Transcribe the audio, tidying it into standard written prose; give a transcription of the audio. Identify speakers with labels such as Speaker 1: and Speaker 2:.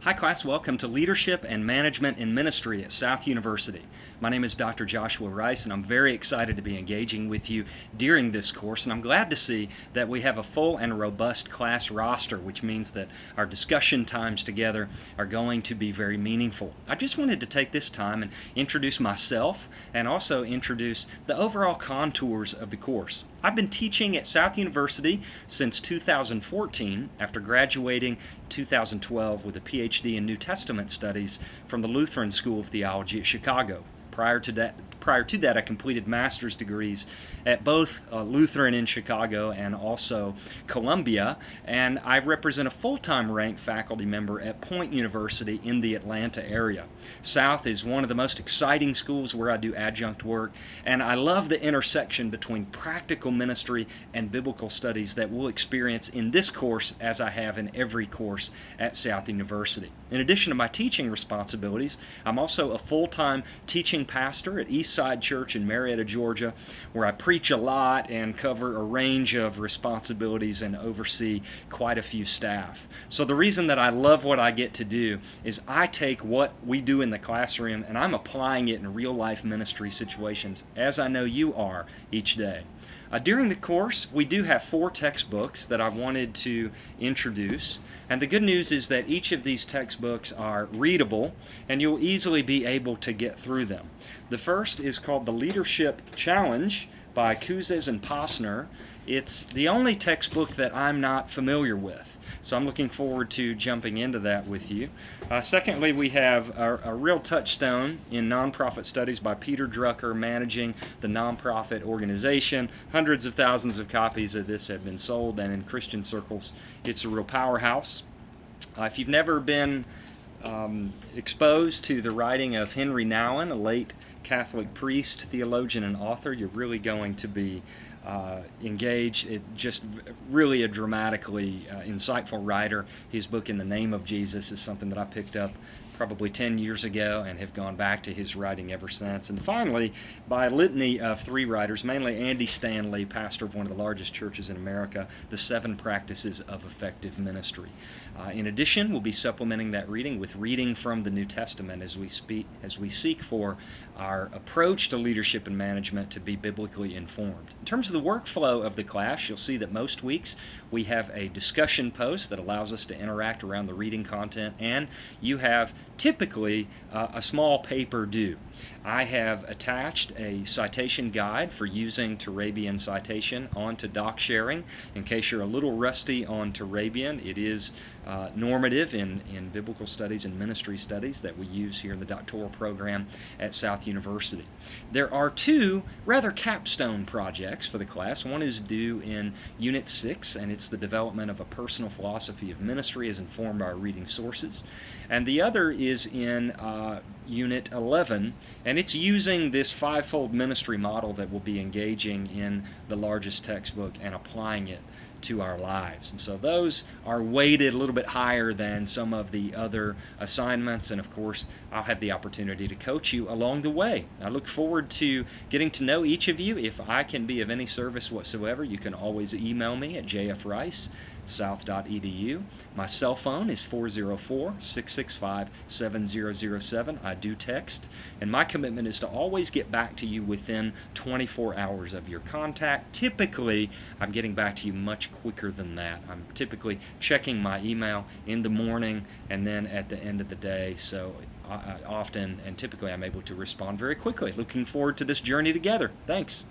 Speaker 1: Hi class, welcome to Leadership and Management in Ministry at South University. My name is Dr. Joshua Rice and I'm very excited to be engaging with you during this course, and I'm glad to see that we have a full and robust class roster, which means that our discussion times together are going to be very meaningful. I just wanted to take this time and introduce myself and also introduce the overall contours of the course. I've been teaching at South University since 2014 after graduating 2012 with a PhD in New Testament studies from the Lutheran School of Theology at Chicago. Prior to that, I completed master's degrees at both Lutheran in Chicago and also Columbia, and I represent a full-time ranked faculty member at Point University in the Atlanta area. South is one of the most exciting schools where I do adjunct work, and I love the intersection between practical ministry and biblical studies that we'll experience in this course as I have in every course at South University. In addition to my teaching responsibilities, I'm also a full-time teaching pastor at Eastside Church in Marietta, Georgia, where I preach a lot and cover a range of responsibilities and oversee quite a few staff. So the reason that I love what I get to do is I take what we do in the classroom and I'm applying it in real-life ministry situations, as I know you are each day. During the course, we do have 4 textbooks that I wanted to introduce, and the good news is that each of these textbooks are readable and you'll easily be able to get through them. The first is called The Leadership Challenge by Kouzes and Posner. It's the only textbook that I'm not familiar with, so I'm looking forward to jumping into that with you. Secondly, we have a real touchstone in nonprofit studies by Peter Drucker, Managing the Nonprofit Organization. Hundreds of thousands of copies of this have been sold, and in Christian circles, it's a real powerhouse. If you've never been exposed to the writing of Henry Nouwen, a late Catholic priest, theologian, and author, you're really going to be engaged. It's just really a dramatically insightful writer. His book In the Name of Jesus is something that I picked up probably 10 years ago and have gone back to his writing ever since. And finally, by a litany of 3 writers, mainly Andy Stanley, pastor of one of the largest churches in America, The 7 Practices of Effective Ministry. In addition, we'll be supplementing that reading with reading from the New Testament as we seek for our approach to leadership and management to be biblically informed. In terms of the workflow of the class, you'll see that most weeks we have a discussion post that allows us to interact around the reading content, and you have typically a small paper due. I have attached a citation guide for using Turabian citation onto DocSharing. In case you're a little rusty on Turabian, it is normative in biblical studies and ministry studies that we use here in the doctoral program at South University. There are 2 rather capstone projects for the class. One is due in Unit 6, and it's the development of a personal philosophy of ministry as informed by our reading sources. And the other is in Unit 11, and it's using this 5-fold ministry model that we'll be engaging in the largest textbook and applying it to our lives. And so those are weighted a little bit higher than some of the other assignments, and of course I'll have the opportunity to coach you along the way. I look forward to getting to know each of you. If I can be of any service whatsoever, you can always email me at jfrice@south.edu. My cell phone is 404-665-7007. I do text, and my commitment is to always get back to you within 24 hours of your contact. Typically, I'm getting back to you much quicker than that. I'm typically checking my email in the morning and then at the end of the day, so often and typically I'm able to respond very quickly. Looking forward to this journey together. Thanks.